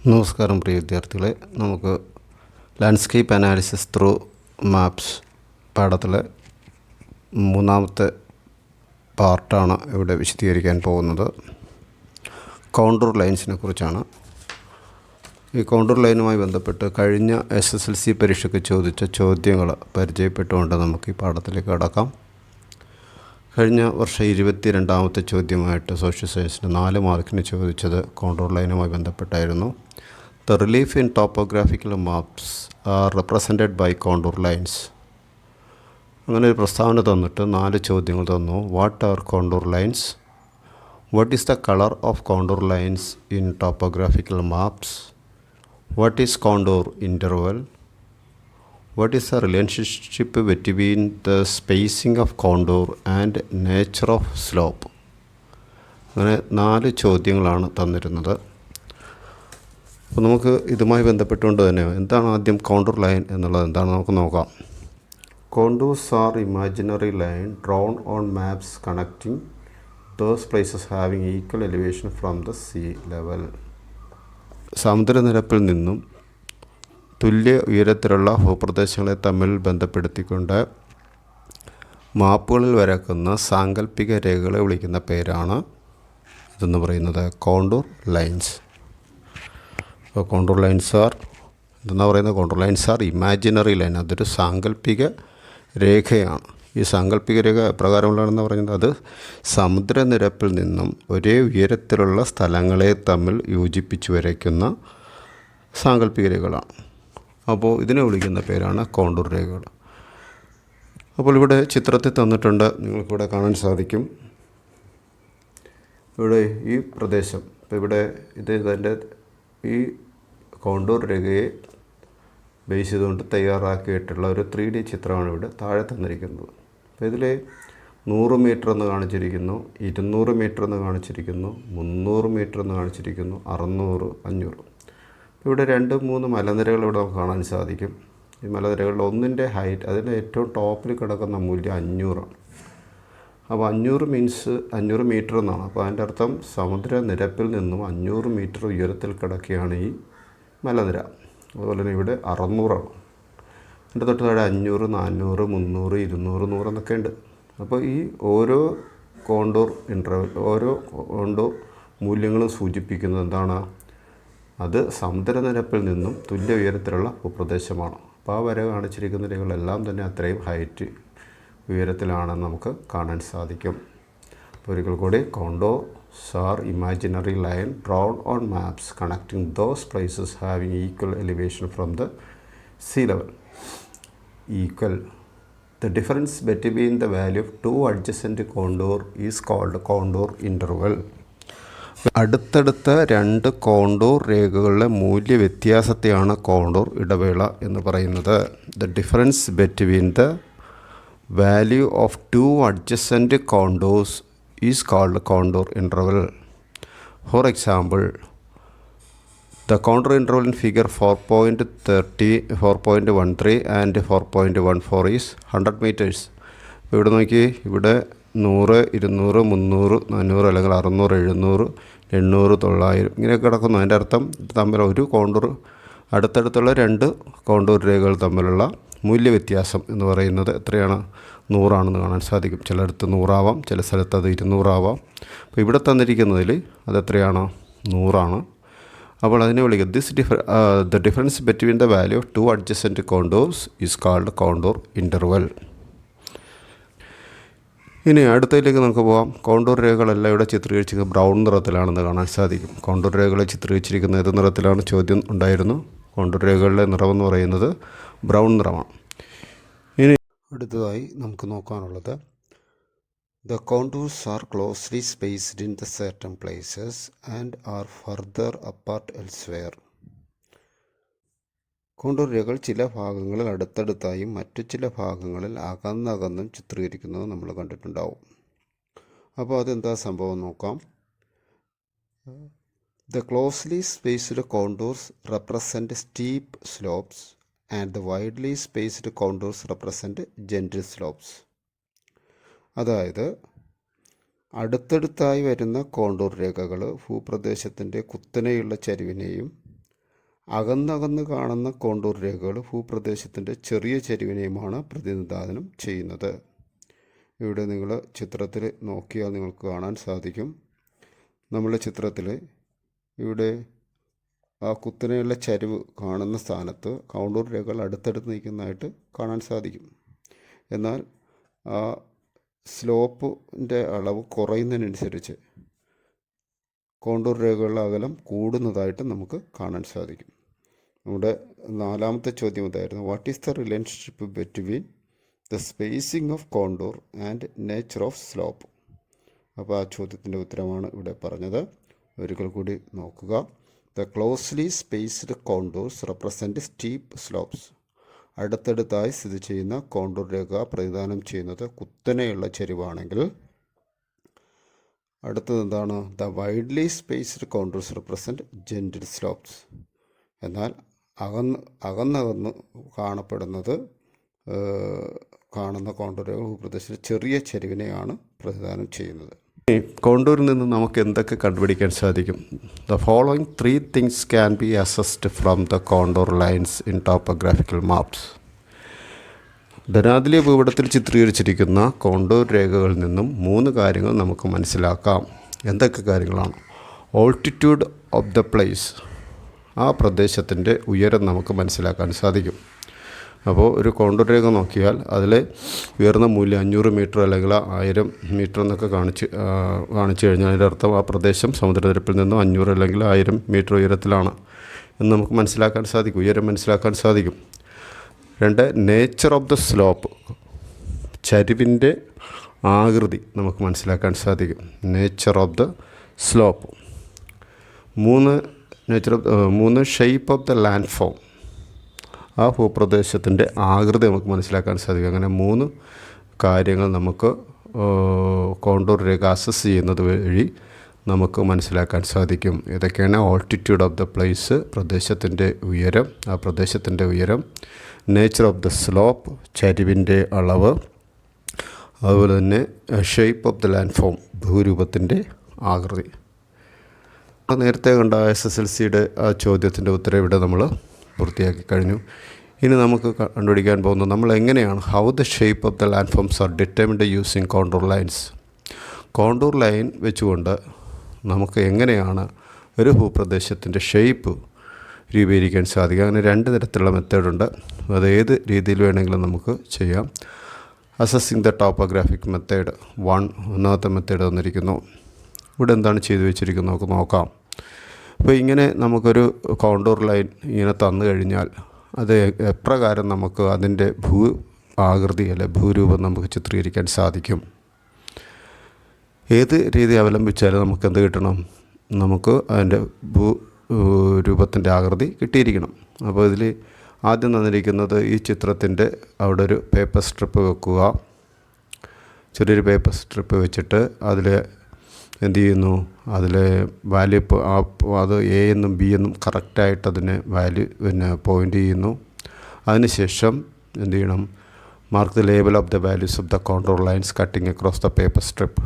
നമസ്കാരം പ്രിയ വിദ്യാർത്ഥികളെ, നമുക്ക് ലാൻഡ്സ്കേപ്പ് അനാലിസിസ് ത്രൂ മാപ്സ് പാഠത്തിലെ മൂന്നാമത്തെ പാർട്ടാണ് ഇവിടെ വിശദീകരിക്കാൻ പോകുന്നത്. കോണ്ടൂർ ലൈൻസിനെ കുറിച്ചാണ്. ഈ കോണ്ടൂർ ലൈനുമായി ബന്ധപ്പെട്ട് കഴിഞ്ഞ SSLC പരീക്ഷയ്ക്ക് ചോദിച്ച ചോദ്യങ്ങൾ പരിചയപ്പെട്ടുകൊണ്ട് നമുക്ക് ഈ പാഠത്തിലേക്ക് കടക്കാം. കഴിഞ്ഞ വർഷം 22ാമത്തെ ചോദ്യമായിട്ട് സോഷ്യൽ സയൻസിന് 4 മാർക്കിന് ചോദിച്ചത് കോണ്ടൂർ ലൈനുമായി ബന്ധപ്പെട്ടായിരുന്നു. The relief in topographical maps are represented by contour lines. അങ്ങനെ ഒരു പ്രസ്താവന തന്നിട്ട് 4 ചോദ്യങ്ങൾ തന്നു. What are contour lines? What is the colour of contour lines in topographical maps? What is contour interval? What is the relationship between the spacing of contour and nature of slope? അങ്ങനെ 4 ചോദ്യങ്ങളാണ് തന്നിരുന്നത്. അപ്പോൾ നമുക്ക് ഇതുമായി ബന്ധപ്പെട്ടുകൊണ്ട് തന്നെ എന്താണ് ആദ്യം contour line എന്നുള്ളത് എന്താണ് നമുക്ക് നോക്കാം. Contours are imaginary line drawn on maps connecting those places having equal elevation from the sea level. സമുദ്രനിരപ്പിൽ നിന്നും തുല്യ ഉയരത്തിലുള്ള ഭൂപ്രദേശങ്ങളെ തമ്മിൽ ബന്ധപ്പെടുത്തിക്കൊണ്ട് മാപ്പുകളിൽ വരക്കുന്ന സാങ്കല്പിക രേഖകളെ വിളിക്കുന്ന പേരാണ് ഇതെന്ന് പറയുന്നത് കോണ്ടൂർ ലൈൻസ്. അപ്പോൾ കോണ്ടൂർ ലൈൻസ് ആർ എന്തെന്നാ പറയുന്നത്? Contour lines are imaginary line. അതൊരു സാങ്കല്പിക രേഖയാണ്. ഈ സാങ്കല്പിക രേഖ എപ്രകാരമുള്ളതാണെന്ന് പറയുന്നത് അത് സമുദ്രനിരപ്പിൽ നിന്നും ഒരേ ഉയരത്തിലുള്ള സ്ഥലങ്ങളെ തമ്മിൽ യോജിപ്പിച്ച് വരയ്ക്കുന്ന സാങ്കല്പിക രേഖകളാണ്. അപ്പോൾ ഇതിനെ വിളിക്കുന്ന പേരാണ് കോണ്ടൂർ രേഖകൾ. അപ്പോൾ ഇവിടെ ചിത്രത്തിൽ തന്നിട്ടുണ്ട്, നിങ്ങൾക്കിവിടെ കാണാൻ സാധിക്കും. ഇവിടെ ഈ പ്രദേശം, ഇപ്പോൾ ഇവിടെ ഇതിൻ്റെ ഈ കോണ്ടൂർ രേഖയെ ബേസ് ചെയ്തുകൊണ്ട് തയ്യാറാക്കിയിട്ടുള്ള ഒരു 3D ചിത്രമാണ് ഇവിടെ താഴെ തന്നിരിക്കുന്നത്. അപ്പോൾ ഇതിൽ 100 മീറ്റർ എന്ന് കാണിച്ചിരിക്കുന്നു, 200 മീറ്റർ എന്ന് കാണിച്ചിരിക്കുന്നു, 300 മീറ്റർ എന്ന് കാണിച്ചിരിക്കുന്നു, 600, 500. ഇവിടെ 2-3 മലനിരകൾ ഇവിടെ നമുക്ക് കാണാൻ സാധിക്കും. ഈ മലനിരകളിൽ ഒന്നിൻ്റെ ഹൈറ്റ്, അതിൻ്റെ ഏറ്റവും ടോപ്പിൽ കിടക്കുന്ന മൂല്യം 500 ആണ്. അപ്പോൾ 500 മീൻസ് 500 മീറ്റർ എന്നാണ്. അപ്പോൾ അതിൻ്റെ അർത്ഥം സമുദ്രനിരപ്പിൽ നിന്നും 500 മീറ്റർ ഉയരത്തിൽ കിടക്കുകയാണ് ഈ മലനിര. അതുപോലെ തന്നെ ഇവിടെ 600 ആണ്. അതിൻ്റെ തൊട്ട് താഴെ 500, 400, 300, 200, 100 എന്നൊക്കെ ഉണ്ട്. അപ്പോൾ ഈ ഓരോ കോണ്ടൂർ ഇൻ്റർവൽ, ഓരോ കോണ്ടൂർ മൂല്യങ്ങളും സൂചിപ്പിക്കുന്നത് എന്താണ്? അത് സമുദ്രനിരപ്പിൽ നിന്നും തുല്യ ഉയരത്തിലുള്ള ഭൂപ്രദേശമാണ്. അപ്പോൾ ആ വര കാണിച്ചിരിക്കുന്ന രേഖകളെല്ലാം തന്നെ അത്രയും ഹൈറ്റ് ഉയരത്തിലാണെന്ന് നമുക്ക് കാണാൻ സാധിക്കും. ഒരിക്കൽ കൂടി, contours are imaginary line drawn on maps connecting those places having equal elevation from the sea level. Equal. The difference between the value of 2 adjacent contour is called contour interval. അടുത്തടുത്ത 2 contour രേഖകളുടെ മൂല്യ വ്യത്യാസത്തെയാണ് contour ഇടവേള എന്ന് പറയുന്നത്. The difference between the value of 2 adjacent contours is called contour interval. For example, the contour interval in figure 4.13 and 4.14 is 100 metres. ഇവിടെ നോക്കി, ഇവിടെ 100, 200, 300, 400 അല്ലെങ്കിൽ 600, 700, 800, 900 ഇങ്ങനെയൊക്കെ കിടക്കുന്നു. അതിൻ്റെ അർത്ഥം തമ്മിൽ ഒരു കോണ്ടൂർ, അടുത്തടുത്തുള്ള 2 കോണ്ടൂർ രേഖകൾ തമ്മിലുള്ള മൂല്യവ്യത്യാസം എന്ന് പറയുന്നത് എത്രയാണ്? 100 ആണെന്ന് കാണാൻ സാധിക്കും. ചിലയിടത്ത് 100 ആവാം, ചില സ്ഥലത്ത് അത് 200 ആവാം. അപ്പോൾ ഇവിടെ തന്നിരിക്കുന്നതിൽ അതെത്രയാണ്? 100 ആണ്. അപ്പോൾ അതിനെ വിളിക്കുക the difference between the value of 2 adjacent contours is called contour interval. ഇനി അടുത്തതിലേക്ക് നമുക്ക് പോകാം. കോണ്ടൂർ രേഖകളെല്ലാം ഇവിടെ ചിത്രീകരിച്ചിരിക്കുന്നത് ബ്രൗൺ നിറത്തിലാണെന്ന് കാണാൻ സാധിക്കും. കോണ്ടൂർ രേഖകളെ ചിത്രീകരിച്ചിരിക്കുന്ന ഏത് നിറത്തിലാണ് ചോദ്യം ഉണ്ടായിരുന്നു. കോണ്ടൂർ രേഖകളുടെ നിറമെന്ന് പറയുന്നത് ബ്രൗൺ നിറമാണ്. ഇനി അടുത്തതായി നമുക്ക് നോക്കാനുള്ളത്, the contours are closely spaced in the certain places and are further apart elsewhere. Contour രേഖകൾ ചില ഭാഗങ്ങളിൽ അടുത്തടുത്തായും മറ്റു ചില ഭാഗങ്ങളിൽ അകന്നകന്നും ചിത്രീകരിക്കുന്നത് നമ്മൾ കണ്ടിട്ടുണ്ടാവും. അപ്പോൾ അതെന്താ സംഭവം നോക്കാം. The closely spaced contours represent steep slopes and the widely spaced contours represent gentle slopes. അതായത് അടുത്തടുത്തായി വരുന്ന കോണ്ടൂർ രേഖകൾ ഭൂപ്രദേശത്തിൻ്റെ കുത്തനെയുള്ള ചരിവിനെയും അകന്നകന്ന് കാണുന്ന കോണ്ടൂർ രേഖകൾ ഭൂപ്രദേശത്തിൻ്റെ ചെറിയ ചരിവിനെയുമാണ് പ്രതിനിധാനം ചെയ്യുന്നത്. ഇവിടെ നിങ്ങൾ ചിത്രത്തിൽ നോക്കിയാൽ നിങ്ങൾക്ക് കാണാൻ സാധിക്കും. നമ്മുടെ ചിത്രത്തിൽ ഇവിടെ ആ കുത്തനെയുള്ള ചരിവ് കാണുന്ന സ്ഥാനത്ത് കോണ്ടൂർ രേഖകൾ അടുത്തടുത്ത് നിൽക്കുന്നതായിട്ട് കാണാൻ സാധിക്കും. എന്നാൽ ആ സ്ലോപ്പിൻ്റെ അളവ് കുറയുന്നതിനനുസരിച്ച് കോണ്ടൂർ രേഖകളുടെ അകലം കൂടുന്നതായിട്ട് നമുക്ക് കാണാൻ സാധിക്കും. നമ്മുടെ 4ാമത്തെ ചോദ്യം ഇതായിരുന്നു, what is the relationship between the spacing of contour and nature of slope? അപ്പോൾ ആ ചോദ്യത്തിൻ്റെ ഉത്തരമാണ് ഇവിടെ പറഞ്ഞത്. ഒരിക്കൽ കൂടി നോക്കുക. The closely spaced contours represent steep slopes. അടുത്തടുത്തായി സ്ഥിതി ചെയ്യുന്ന കോണ്ടൂർ രേഖ പ്രതിദാനം ചെയ്യുന്നത് കുത്തനെയുള്ള ചരിവാണെങ്കിൽ, അടുത്തത് എന്താണ്? The widely spaced contours represent gentle slopes. എന്നാൽ അകന്നകന്ന് കാണുന്ന കോണ്ടൂർ രേഖ ഭൂപ്രദേശത്തിൻ്റെ ചെറിയ ചരിവിനെയാണ് പ്രതിദാനം ചെയ്യുന്നത്. കോണ്ടൂരിൽ നിന്ന് നമുക്ക് എന്തൊക്കെ കണ്ടുപിടിക്കാൻ സാധിക്കും? The following 3 things can be assessed from the contour lines in topographical maps. ധനാദിലീയ ഭൂപടത്തിൽ ചിത്രീകരിച്ചിരിക്കുന്ന കോണ്ടൂർ രേഖകളിൽ നിന്നും 3 കാര്യങ്ങൾ നമുക്ക് മനസ്സിലാക്കാം. എന്തൊക്കെ കാര്യങ്ങളാണ്? ഓൾട്ടിറ്റ്യൂഡ് ഓഫ് ദ പ്ലേസ്, ആ പ്രദേശത്തിൻ്റെ ഉയരം നമുക്ക് മനസ്സിലാക്കാൻ സാധിക്കും. അപ്പോൾ ഒരു കോണ്ടൂർ രേഖ നോക്കിയാൽ അതിൽ ഉയർന്ന മൂല്യം 500 മീറ്റർ അല്ലെങ്കിൽ 1000 മീറ്റർ എന്നൊക്കെ കാണിച്ചു കഴിഞ്ഞാൽ അതിൻ്റെ അർത്ഥം ആ പ്രദേശം സമുദ്രനിരപ്പിൽ നിന്നും 500 അല്ലെങ്കിൽ 1000 മീറ്റർ ഉയരത്തിലാണ് എന്ന് നമുക്ക് മനസ്സിലാക്കാൻ സാധിക്കും, ഉയരം മനസ്സിലാക്കാൻ സാധിക്കും. 2, നേച്ചർ ഓഫ് ദ സ്ലോപ്പ്, ചരിവിൻ്റെ ആകൃതി നമുക്ക് മനസ്സിലാക്കാൻ സാധിക്കും, nature of the slope. 3 shape of the land form, ആ ഭൂപ്രദേശത്തിൻ്റെ ആകൃതി നമുക്ക് മനസ്സിലാക്കാൻ സാധിക്കും. അങ്ങനെ 3 കാര്യങ്ങൾ നമുക്ക് കോണ്ടൂർ രേഖ അസസ് ചെയ്യുന്നത് വഴി നമുക്ക് മനസ്സിലാക്കാൻ സാധിക്കും. ഇതൊക്കെയാണ് ഓൾട്ടിറ്റ്യൂഡ് ഓഫ് ദ പ്ലേസ്, പ്രദേശത്തിൻ്റെ ഉയരം, ആ പ്രദേശത്തിൻ്റെ ഉയരം, നേച്ചർ ഓഫ് ദ സ്ലോപ്പ്, ചരിവിൻ്റെ അളവ്, അതുപോലെ തന്നെ shape of the land form, ഭൂരൂപത്തിൻ്റെ ആകൃതി. നേരത്തെ കണ്ട SSLCയുടെ ആ ചോദ്യത്തിൻ്റെ ഉത്തരം ഇവിടെ നമ്മൾ പൂർത്തിയാക്കി കഴിഞ്ഞു. ഇനി നമുക്ക് കണ്ടുപിടിക്കാൻ പോകുന്നത് നമ്മൾ എങ്ങനെയാണ് how the shape of the land forms R determined using contour lines. Contour line വെച്ചുകൊണ്ട് നമുക്ക് എങ്ങനെയാണ് ഒരു ഭൂപ്രദേശത്തിൻ്റെ ഷേപ്പ് രൂപീകരിക്കാൻ സാധിക്കുക. അങ്ങനെ 2 തരത്തിലുള്ള മെത്തേഡുണ്ട്. അത് ഏത് രീതിയിൽ വേണമെങ്കിലും നമുക്ക് ചെയ്യാം. Assessing the topographic method 1, method തന്നിരിക്കുന്നു. ഇവിടെ എന്താണ് ചെയ്തു വെച്ചിരിക്കുന്നത് നമുക്ക് നോക്കാം. അപ്പോൾ ഇങ്ങനെ നമുക്കൊരു കോണ്ടൂർ ലൈൻ ഇങ്ങനെ തന്നു കഴിഞ്ഞാൽ അത് എപ്രകാരം നമുക്ക് അതിൻ്റെ ആകൃതി അല്ലെ ഭൂരൂപം നമുക്ക് ചിത്രീകരിക്കാൻ സാധിക്കും. ഏത് രീതി അവലംബിച്ചാലും നമുക്ക് എന്ത് കിട്ടണം? നമുക്ക് അതിൻ്റെ രൂപത്തിൻ്റെ ആകൃതി കിട്ടിയിരിക്കണം. അപ്പോൾ ഇതിൽ ആദ്യം തന്നിരിക്കുന്നത് ഈ ചിത്രത്തിൻ്റെ അവിടെ ഒരു പേപ്പർ സ്ട്രിപ്പ് വെക്കുക. ചെറിയൊരു പേപ്പർ സ്ട്രിപ്പ് വെച്ചിട്ട് അതിൽ എന്ത് ചെയ്യുന്നു? അതിൽ വാല്യൂ അത് A എന്നും B എന്നും കറക്റ്റായിട്ട് അതിന് വാല്യൂ പോയിൻ്റ് ചെയ്യുന്നു. അതിനുശേഷം എന്ത് ചെയ്യണം? Mark the label of the values of the contour lines cutting across the paper strip.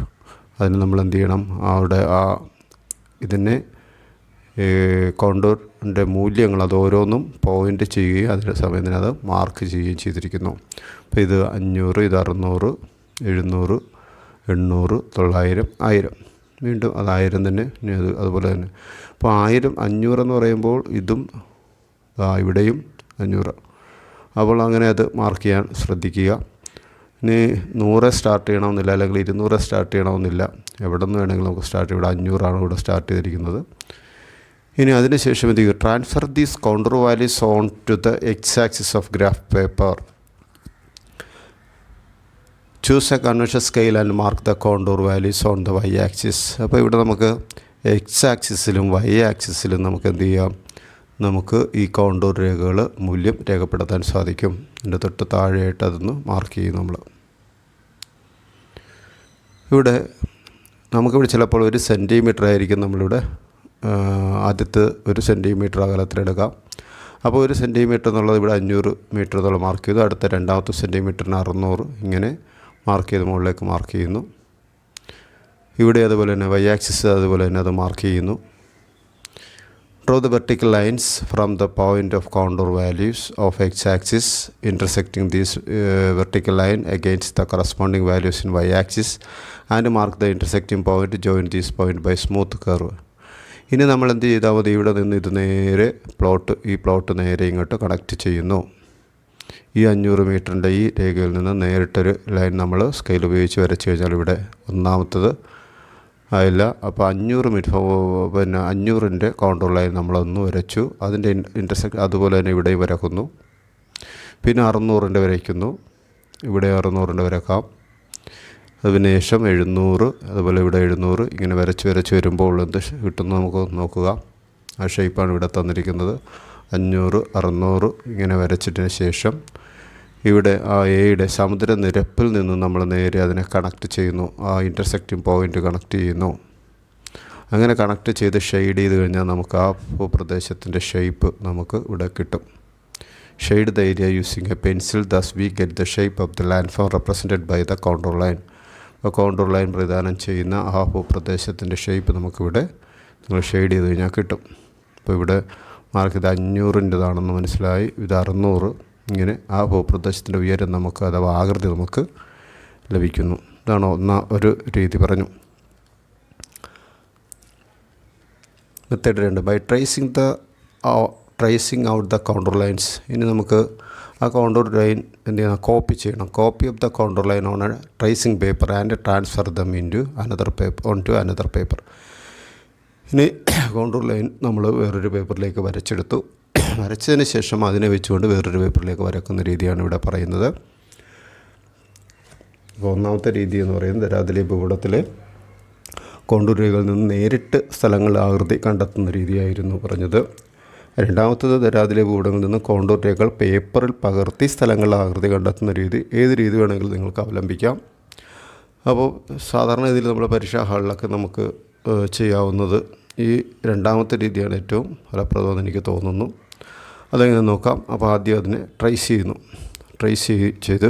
അതിന് നമ്മൾ എന്ത് ചെയ്യണം? അവിടെ ഇതിനെ കോണ്ടൂറിൻ്റെ മൂല്യങ്ങൾ അത് ഓരോന്നും പോയിൻ്റ് ചെയ്യുകയും അതിൻ്റെ സമയത്തിന് അത് മാർക്ക് ചെയ്യുകയും ചെയ്തിരിക്കുന്നു. അപ്പോൾ ഇത് 500, ഇത് 600, 700, 800, 900, 1000. വീണ്ടും അത് 1000 തന്നെ, അതുപോലെ തന്നെ. അപ്പോൾ 1000, 500 എന്ന് പറയുമ്പോൾ ഇതും ഇവിടെയും 500. അപ്പോൾ അങ്ങനെ അത് മാർക്ക് ചെയ്യാൻ ശ്രദ്ധിക്കുക. ഇനി 100 സ്റ്റാർട്ട് ചെയ്യണമെന്നില്ല, അല്ലെങ്കിൽ 200 സ്റ്റാർട്ട് ചെയ്യണമെന്നില്ല. എവിടെ നിന്ന് വേണമെങ്കിലും നമുക്ക് സ്റ്റാർട്ട് ചെയ്യാം. ഇവിടെ 500 ഇവിടെ സ്റ്റാർട്ട് ചെയ്തിരിക്കുന്നത്. ഇനി അതിനുശേഷം എന്ത് ചെയ്യുക? Transfer these contour values on to the x axis of graph paper. Choose a convention scale and mark the contour values on the y axis. അപ്പോൾ ഇവിടെ നമുക്ക് എക്സ് ആക്സിസിലും വൈ ആക്സിസിലും നമുക്ക് എന്ത് ചെയ്യാം? നമുക്ക് ഈ കോണ്ടൂർ രേഖകൾ മൂല്യം രേഖപ്പെടുത്താൻ സാധിക്കും. അതിൻ്റെ തൊട്ട് താഴെയായിട്ട് അതൊന്ന് മാർക്ക് ചെയ്യും നമ്മൾ. ഇവിടെ നമുക്കിവിടെ ചിലപ്പോൾ 1 സെൻറ്റിമീറ്റർ ആയിരിക്കും നമ്മളിവിടെ ആദ്യത്തെ 1 സെൻറ്റിമീറ്റർ അകലത്തിലെടുക്കാം. അപ്പോൾ 1 സെൻറ്റിമീറ്റർ എന്നുള്ളത് ഇവിടെ 500 മീറ്റർ എന്നുള്ള മാർക്ക് ചെയ്തു. അടുത്ത 2ാമത്തെ സെൻറ്റിമീറ്ററിന് 600, ഇങ്ങനെ മാർക്ക് ചെയ്ത് മുകളിലേക്ക് മാർക്ക് ചെയ്യുന്നു. ഇവിടെ അതുപോലെ തന്നെ വൈ ആക്സിസ് അതുപോലെ തന്നെ അത് മാർക്ക് ചെയ്യുന്നു. Draw the vertical lines from the point of contour values of x-axis intersecting this vertical line against the corresponding values in y-axis and mark the intersecting point. Join this point by smooth curve. ഇനി നമ്മൾ എന്ത് ചെയ്താൽ മതി, ഇവിടെ നിന്ന് ഇത് നേരെ ഈ പ്ലോട്ട് നേരെ ഇങ്ങോട്ട് കണക്ട് ചെയ്യുന്നു. ഈ 500 മീറ്ററിൻ്റെ ഈ രേഖയിൽ നിന്ന് നേരിട്ടൊരു ലൈൻ നമ്മൾ സ്കെയിൽ ഉപയോഗിച്ച് വരച്ച് കഴിഞ്ഞാൽ ഇവിടെ ഒന്നാമത്തത് ആയില്ല. അപ്പോൾ 500 മീറ്റർ 500ൻ്റെ കോണ്ടൂർ ലൈൻ നമ്മളൊന്ന് വരച്ചു. അതിൻ്റെ ഇൻ്റർസെക്ട് അതുപോലെ തന്നെ ഇവിടെയും വരക്കുന്നു. പിന്നെ 600ൻ്റെ വരയ്ക്കുന്നു. ഇവിടെ 600ൻ്റെ വരക്കാം. അതിനുശേഷം 700, അതുപോലെ ഇവിടെ 700. ഇങ്ങനെ വരച്ച് വരുമ്പോൾ എന്ത് കിട്ടുന്നു നമുക്ക് നോക്കുക. ആ ഷേപ്പാണ് ഇവിടെ തന്നിരിക്കുന്നത്. 500, 600 ഇങ്ങനെ വരച്ചിട്ടതിന് ശേഷം ഇവിടെ ആ എയുടെ സമുദ്രനിരപ്പിൽ നിന്ന് നമ്മൾ നേരെ അതിനെ കണക്ട് ചെയ്യുന്നു. ആ ഇൻ്റർസെക്റ്റിംഗ് പോയിൻ്റ് കണക്ട് ചെയ്യുന്നു. അങ്ങനെ കണക്ട് ചെയ്ത് ഷെയ്ഡ് ചെയ്ത് കഴിഞ്ഞാൽ നമുക്ക് ആ ഭൂപ്രദേശത്തിൻ്റെ ഷേപ്പ് നമുക്ക് ഇവിടെ കിട്ടും. Shade the area using a pencil, thus we get the shape of the land form represented by the contour line. അപ്പോൾ കോണ്ടൂർ ലൈൻ പ്രദാനം ചെയ്യുന്ന ആ ഭൂപ്രദേശത്തിൻ്റെ ഷേപ്പ് നമുക്കിവിടെ നിങ്ങൾ ഷെയ്ഡ് ചെയ്ത് കഴിഞ്ഞാൽ കിട്ടും. അപ്പോൾ ഇവിടെ മാർക്ക് ഇത് 500ൻ്റെതാണെന്ന് മനസ്സിലായി. ഇത് 600. ഇങ്ങനെ ആ ഭൂപ്രദേശത്തിൻ്റെ ഉയരം നമുക്ക് അഥവാ ആകൃതി നമുക്ക് ലഭിക്കുന്നു. ഇതാണ് ഒരു രീതി പറഞ്ഞു. Method 2, by tracing out the contour lines. ഇനി നമുക്ക് ആ കോണ്ടൂർ ലൈൻ എന്ത് ചെയ്യണം, കോപ്പി ചെയ്യണം. Copy of the contour line on a tracing paper and transfer them on to another paper. ഇനി കോണ്ടൂർ ലൈൻ നമ്മൾ വേറൊരു പേപ്പറിലേക്ക് വരച്ചെടുത്തു. വരച്ചതിന് ശേഷം അതിനെ വെച്ചുകൊണ്ട് വേറൊരു പേപ്പറിലേക്ക് വരക്കുന്ന രീതിയാണ് ഇവിടെ പറയുന്നത്. അപ്പോൾ ഒന്നാമത്തെ രീതി എന്ന് പറയുന്നത് ധരാതലീയ ഭൂപടത്തിലെ കോണ്ടൂർ രേഖകളിൽ നിന്ന് നേരിട്ട് സ്ഥലങ്ങളുടെ ആകൃതി കണ്ടെത്തുന്ന രീതിയായിരുന്നു പറഞ്ഞത്. രണ്ടാമത്തത് ധരാതലീയ ഭൂപടങ്ങളിൽ നിന്ന് കോണ്ടൂർ രേഖകൾ പേപ്പറിൽ പകർത്തി സ്ഥലങ്ങളുടെ ആകൃതി കണ്ടെത്തുന്ന രീതി. ഏത് രീതി വേണമെങ്കിലും നിങ്ങൾക്ക് അവലംബിക്കാം. അപ്പോൾ സാധാരണ ഇതിൽ നമ്മൾ പരീക്ഷാ ഹാളിലൊക്കെ നമുക്ക് ചെയ്യാവുന്നത് ഈ രണ്ടാമത്തെ രീതിയാണ് ഏറ്റവും ഫലപ്രദമെന്ന് എനിക്ക് തോന്നുന്നു. അതെങ്ങനെ നോക്കാം. അപ്പോൾ ആദ്യം അതിനെ ട്രേസ് ചെയ്ത്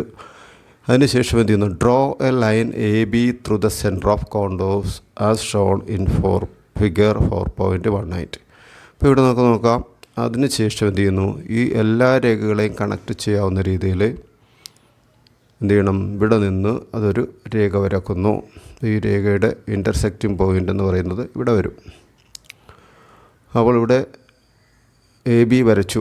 അതിനുശേഷം എന്ത് ചെയ്യുന്നു, draw a line AB through the centre of contours as shown in figure 4.18. അപ്പോൾ ഇവിടെ നമുക്ക് നോക്കാം. അതിനുശേഷം എന്ത് ചെയ്യുന്നു, ഈ എല്ലാ രേഖകളെയും കണക്ട് ചെയ്യാവുന്ന രീതിയിൽ എന്ത് ചെയ്യണം, ഇവിടെ നിന്ന് അതൊരു രേഖ വരക്കുന്നു. ഈ രേഖയുടെ ഇൻ്റർസെക്റ്റിംഗ് പോയിൻ്റ് എന്ന് പറയുന്നത് ഇവിടെ വരും. അപ്പോൾ ഇവിടെ AB വരച്ചു.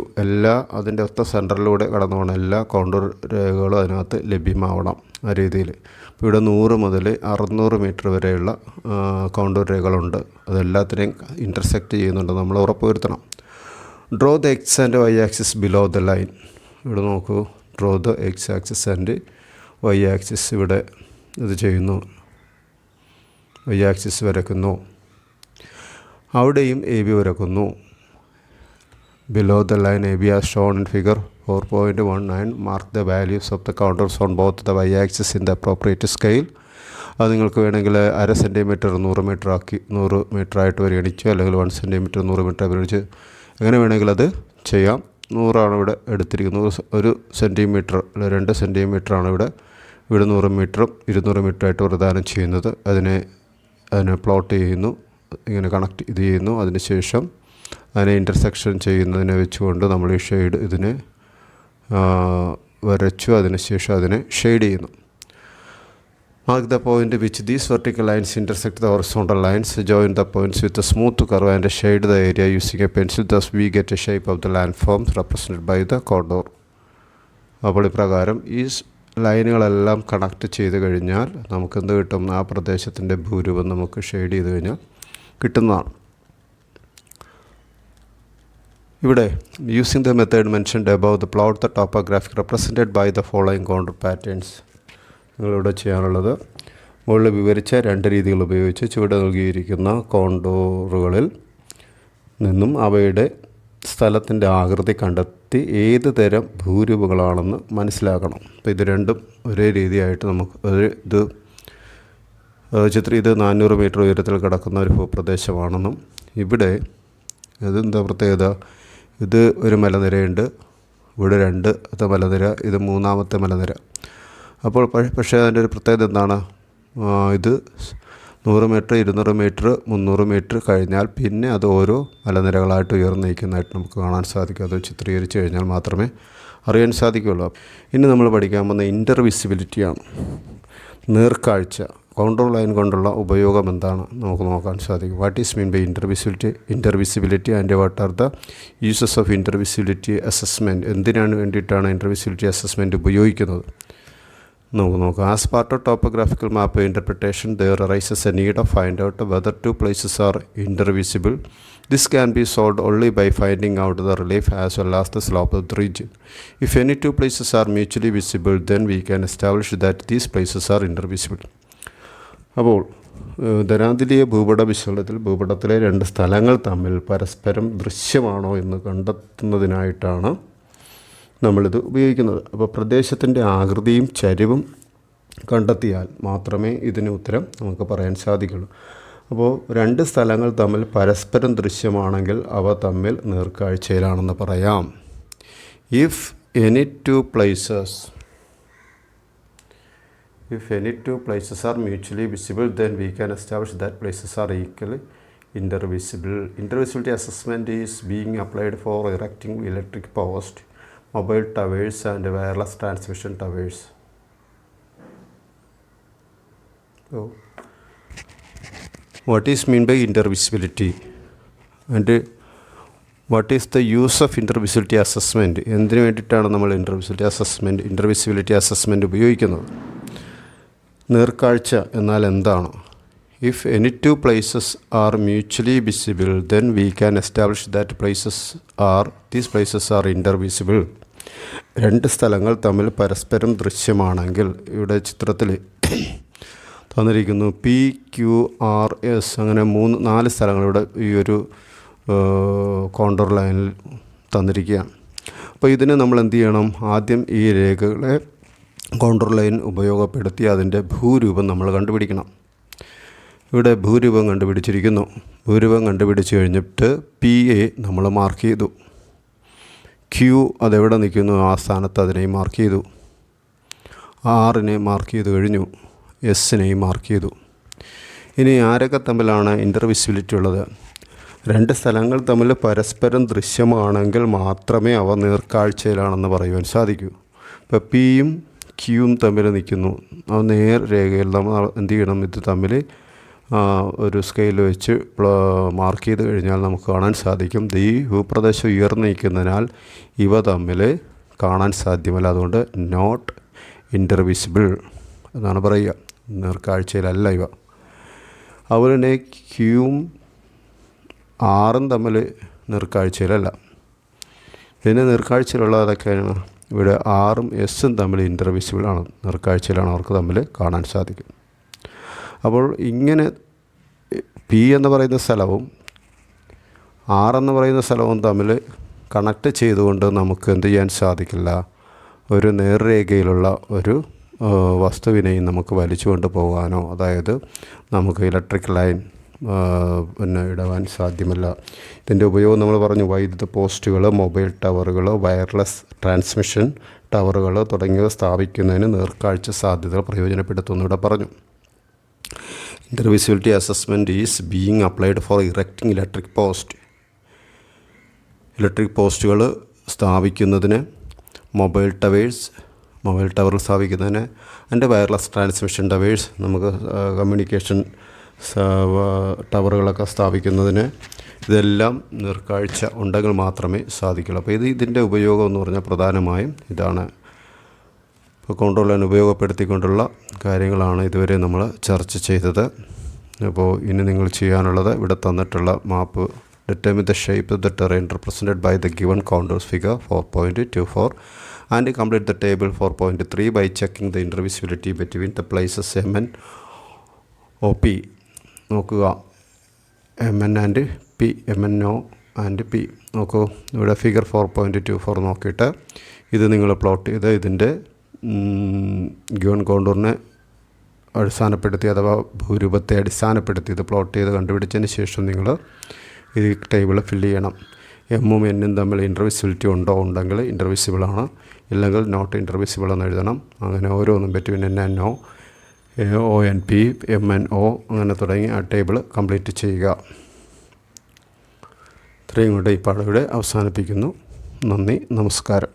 അതിൻ്റെ ഒത്ത സെൻറ്ററിലൂടെ കടന്നു പോകണം. എല്ലാ കോണ്ടൂർ രേഖകളും അതിനകത്ത് ലഭ്യമാവണം ആ രീതിയിൽ. ഇപ്പോൾ ഇവിടെ 100 മുതൽ 600 മീറ്റർ വരെയുള്ള കോണ്ടൂർ രേഖകളുണ്ട്. അതെല്ലാത്തിനെയും ഇൻ്റർസെക്റ്റ് ചെയ്യുന്നുണ്ട് നമ്മൾ ഉറപ്പ് വരുത്തണം. Draw the x and y axis below the line. ഇവിടെ നോക്കൂ, draw the x axis and y axis. ഇവിടെ ഇത് ചെയ്യുന്നു, വൈ ആക്സിസ് വരയ്ക്കുന്നു. അവിടെയും AB വരയ്ക്കുന്നു. Below the line AB as shown in figure 4.19, mark the values of the contours on both the y-axis in the appropriate scale. അത് നിങ്ങൾക്ക് വേണമെങ്കിൽ 1/2 centimetre 100 metre ആക്കി 100 മീറ്റർ ആയിട്ട് പരിഗണിച്ചു, അല്ലെങ്കിൽ 1 സെൻറ്റിമീറ്റർ 100 മീറ്റർ പരിഗണിച്ച് എങ്ങനെ വേണമെങ്കിൽ അത് ചെയ്യാം. 100 ഇവിടെ എടുത്തിരിക്കുന്നത്. 1 സെൻറ്റിമീറ്റർ അല്ല 2 സെൻറ്റിമീറ്ററാണ് ഇവിടെ 100 മീറ്ററും 200 മീറ്ററായിട്ട് പ്രദാനം ചെയ്യുന്നത്. അതിനെ പ്ലോട്ട് ചെയ്യുന്നു, ഇങ്ങനെ കണക്ട് ചെയ്യുന്നു. അതിനുശേഷം അതിനെ ഇൻ്റർസെക്ഷൻ ചെയ്യുന്നതിനെ വെച്ചുകൊണ്ട് നമ്മൾ ഈ ഷെയ്ഡ് ഇതിനെ വരച്ചു. അതിനുശേഷം അതിനെ ഷെയ്ഡ് ചെയ്യുന്നു. Mark the point which these vertical lines intersect the horizontal lines. Join the points with smooth curve and shade the area using a pencil. Thus we get a shape of the land forms represented by the contour. അപ്പോൾ ഇപ്രകാരം ഈ ലൈനുകളെല്ലാം connect ചെയ്ത് കഴിഞ്ഞാൽ നമുക്കെന്ത് കിട്ടും, ആ പ്രദേശത്തിൻ്റെ ഭൂരൂപം നമുക്ക് ഷെയ്ഡ് ചെയ്ത് കഴിഞ്ഞാൽ കിട്ടുന്നതാണ്. ഇവിടെ using the method mentioned above the plot the topographic represented by the following contour patterns. നിങ്ങളിവിടെ ചെയ്യാനുള്ളത് മുകളിൽ വിവരിച്ച 2 രീതികൾ ഉപയോഗിച്ച് ചുവടെ നൽകിയിരിക്കുന്ന കോണ്ടൂറുകളിൽ നിന്നും അവയുടെ സ്ഥലത്തിൻ്റെ ആകൃതി കണ്ടെത്തി ഏത് തരം ഭൂരൂപങ്ങളാണെന്ന് മനസ്സിലാക്കണം. അപ്പോൾ ഇത് രണ്ടും ഒരേ രീതിയായിട്ട് നമുക്ക് ഇത് 400 മീറ്റർ ഉയരത്തിൽ കിടക്കുന്ന ഒരു ഭൂപ്രദേശമാണെന്നും ഇവിടെ ഇതെന്താ പ്രത്യേകത, ഇത് ഒരു മലനിരയുണ്ട്, ഇവിടെ 2ാമത്തെ മലനിര, ഇത് 3ാമത്തെ മലനിര. അപ്പോൾ പക്ഷേ അതിൻ്റെ ഒരു പ്രത്യേകത എന്താണ്, ഇത് 100 മീറ്റർ 200 മീറ്റർ 300 മീറ്റർ കഴിഞ്ഞാൽ പിന്നെ അത് ഓരോ മലനിരകളായിട്ട് ഉയർന്നു നിൽക്കുന്നതായിട്ട് നമുക്ക് കാണാൻ സാധിക്കും. അത് ചിത്രീകരിച്ച് കഴിഞ്ഞാൽ മാത്രമേ അറിയാൻ സാധിക്കുകയുള്ളൂ. ഇനി നമ്മൾ പഠിക്കാൻ പോകുന്ന ഇൻ്റർവിസിബിലിറ്റിയാണ്. നേർക്കാഴ്ച. കോണ്ടൂർ ലൈൻ കൊണ്ടുള്ള ഉപയോഗം എന്താണ് നമുക്ക് നോക്കാൻ സാധിക്കും. What is mean by intervisibility and what are the uses of intervisibility assessment. എന്തിനാണ് വേണ്ടിയിട്ടാണ് ഇൻ്റർവിസിബിലിറ്റി അസസ്മെൻറ്റ് ഉപയോഗിക്കുന്നത് നമുക്ക് നോക്കാം. As part of topographical map interpretation there arises a need of find out whether two places are intervisible. This can be solved only by finding out the relief as well as the slope of the region. If any two places are mutually visible, then we can establish that these places are intervisible. അപ്പോൾ ധനാതിലീയ ഭൂപട വിശകലനത്തിൽ ഭൂപടത്തിലെ രണ്ട് സ്ഥലങ്ങൾ തമ്മിൽ പരസ്പരം ദൃശ്യമാണോ എന്ന് കണ്ടെത്തുന്നതിനായിട്ടാണ് നമ്മളിത് ഉപയോഗിക്കുന്നത്. അപ്പോൾ പ്രദേശത്തിൻ്റെ ആകൃതിയും ചരിവും കണ്ടെത്തിയാൽ മാത്രമേ ഇതിന് ഉത്തരം നമുക്ക് പറയാൻ സാധിക്കുള്ളൂ. അപ്പോൾ രണ്ട് സ്ഥലങ്ങൾ തമ്മിൽ പരസ്പരം ദൃശ്യമാണെങ്കിൽ അവ തമ്മിൽ നേർക്കാഴ്ചയിലാണെന്ന് പറയാം. If any two places are mutually visible then we can establish that places are equally intervisible. Intervisibility assessment is being applied for erecting electric post, mobile towers and wireless transmission towers. What is mean by intervisibility and what is the use of intervisibility assessment? എന്തിനു വേണ്ടിയിട്ടാണ് നമ്മൾ ഇൻ്റർവിസിബിലിറ്റി assessment ഉപയോഗിക്കുന്നത്? നേർക്കാഴ്ച എന്നാൽ എന്താണ്? If any two places are mutually visible then we can establish that these places are intervisible. രണ്ട് സ്ഥലങ്ങൾ തമ്മിൽ പരസ്പരം ദൃശ്യമാണെങ്കിൽ ഇവിടെ ചിത്രത്തിൽ തന്നിരിക്കുന്നു PQRS അങ്ങനെ 4 സ്ഥലങ്ങളിവിടെ ഈ ഒരു കോണ്ടൂർ ലൈനിൽ തന്നിരിക്കുകയാണ്. അപ്പോൾ ഇതിന് നമ്മൾ എന്ത് ചെയ്യണം? ആദ്യം ഈ രേഖകളെ കോണ്ടൂർ ലൈൻ ഉപയോഗപ്പെടുത്തി അതിൻ്റെ ഭൂരൂപം നമ്മൾ കണ്ടുപിടിക്കണം. ഇവിടെ ഭൂരൂപം കണ്ടുപിടിച്ചിരിക്കുന്നു. ഭൂരൂപം കണ്ടുപിടിച്ച് കഴിഞ്ഞിട്ട് PA നമ്മൾ മാർക്ക് ചെയ്തു. Q അതെവിടെ നിൽക്കുന്നു ആ സ്ഥാനത്ത് അതിനെയും മാർക്ക് ചെയ്തു. R മാർക്ക് ചെയ്ത് കഴിഞ്ഞു. എസ്സിനെയും മാർക്ക് ചെയ്തു. ഇനി ആരൊക്കെ തമ്മിലാണ് ഇൻ്റർവിസിബിലിറ്റി ഉള്ളത്? രണ്ട് സ്ഥലങ്ങൾ തമ്മിൽ പരസ്പരം ദൃശ്യമാണെങ്കിൽ മാത്രമേ അവ നേർക്കാഴ്ചയിലാണെന്ന് പറയുവാൻ സാധിക്കൂ. ഇപ്പോൾ Pയും Qയും തമ്മിൽ നിൽക്കുന്നു. ആ നേർ രേഖയിൽ നമ്മൾ എന്ത് ചെയ്യണം? ഇത് തമ്മിൽ ഒരു സ്കെയിൽ വെച്ച് മാർക്ക് ചെയ്ത് കഴിഞ്ഞാൽ നമുക്ക് കാണാൻ സാധിക്കും. ഈ ഭൂപ്രദേശം ഉയർന്നു നിൽക്കുന്നതിനാൽ ഇവ തമ്മിൽ കാണാൻ സാധ്യമല്ല. അതുകൊണ്ട് നോട്ട് ഇൻ്റർവിസിബിൾ എന്നാണ് പറയുക. നേർക്കാഴ്ചയിലല്ല ഇവ. അതുപോലെ തന്നെ Qയും Rഉം തമ്മിൽ നേർക്കാഴ്ചയിലല്ല. പിന്നെ നേർക്കാഴ്ചയിലുള്ള അതൊക്കെയാണ് ഇവിടെ Rഉം Sഉം തമ്മിൽ ഇൻ്റർവിസിബിളാണ്, നേർക്കാഴ്ചയിലാണ്, അവർക്ക് തമ്മിൽ കാണാൻ സാധിക്കും. അപ്പോൾ ഇങ്ങനെ P എന്ന് പറയുന്ന സ്ഥലവും R എന്ന് പറയുന്ന സ്ഥലവും തമ്മിൽ കണക്ട് ചെയ്തുകൊണ്ട് നമുക്ക് എന്ത് ചെയ്യാൻ സാധിക്കില്ല? ഒരു നേർരേഖയിലുള്ള ഒരു വസ്തുവിനെയും നമുക്ക് വലിച്ചു കൊണ്ട് പോകാനോ, അതായത് നമുക്ക് ഇലക്ട്രിക് ലൈൻ ഇടുവാൻ സാധ്യമല്ല. ഇതിൻ്റെ ഉപയോഗം നമ്മൾ പറഞ്ഞു. വൈദ്യുത പോസ്റ്റുകൾ, മൊബൈൽ ടവറുകൾ, വയർലെസ് ട്രാൻസ്മിഷൻ ടവറുകൾ തുടങ്ങിയവ സ്ഥാപിക്കുന്നതിന് നേർക്കാഴ്ച സാധ്യതകൾ പ്രയോജനപ്പെടുത്തുന്നു ഇവിടെ പറഞ്ഞു. Intervisibility assessment is being applied for erecting electric പോസ്റ്റുകൾ സ്ഥാപിക്കുന്നതിന്, മൊബൈൽ ടവർ സ്ഥാപിക്കുന്നതിന്, അതിൻ്റെ വയർലെസ് ട്രാൻസ്മിഷൻ ടവേഴ്സ് നമുക്ക് കമ്മ്യൂണിക്കേഷൻ ടവറുകളൊക്കെ സ്ഥാപിക്കുന്നതിന്, ഇതെല്ലാം നേർക്കാഴ്ച ഉണ്ടെങ്കിൽ മാത്രമേ സാധിക്കുള്ളൂ. അപ്പോൾ ഇതിൻ്റെ ഉപയോഗം എന്ന് പറഞ്ഞാൽ പ്രധാനമായും ഇതാണ്. ഇപ്പോൾ കോണ്ടൂർ ലൈൻ ഉപയോഗപ്പെടുത്തിക്കൊണ്ടുള്ള കാര്യങ്ങളാണ് ഇതുവരെ നമ്മൾ ചർച്ച ചെയ്തത്. അപ്പോൾ ഇനി നിങ്ങൾ ചെയ്യാനുള്ളത് ഇവിടെ തന്നിട്ടുള്ള മാപ്പ് determine the shape of the terrain represented by the given contours figure 4.24 and complete the table 4.3 by checking the intervisibility between the places M and OP. നോക്കുക MN and P, MNO and P നോക്കൂ. ഇവിടെ figure 4.24 നോക്കിയിട്ട് ഇത് നിങ്ങൾ plot ചെയ്ത് ഇതിൻ്റെ given കോണ്ടൂറിനെ അടിസ്ഥാനപ്പെടുത്തി അഥവാ ഭൂരൂപത്തെ അടിസ്ഥാനപ്പെടുത്തി ഇത് പ്ലോട്ട് ചെയ്ത് കണ്ടുപിടിച്ചതിന് ശേഷം നിങ്ങൾ ഈ ടേബിൾ ഫില്ല് ചെയ്യണം. എമ്മും എന്നും തമ്മിൽ ഇൻ്റർവിസിബിലിറ്റി ഉണ്ടെങ്കിൽ ഇൻ്റർവിസിബിളാണ്, ഇല്ലെങ്കിൽ നോട്ട് ഇൻ്റർവിസിബിൾ എന്ന് എഴുതണം. അങ്ങനെ ഓരോന്നും between N and no ONP MNO അങ്ങനെ തുടങ്ങി ആ ടേബിൾ കംപ്ലീറ്റ് ചെയ്യുക. ഇത്രയും കൊണ്ട് ഈ പാഠം ഇവിടെ അവസാനിപ്പിക്കുന്നു. നന്ദി, നമസ്കാരം.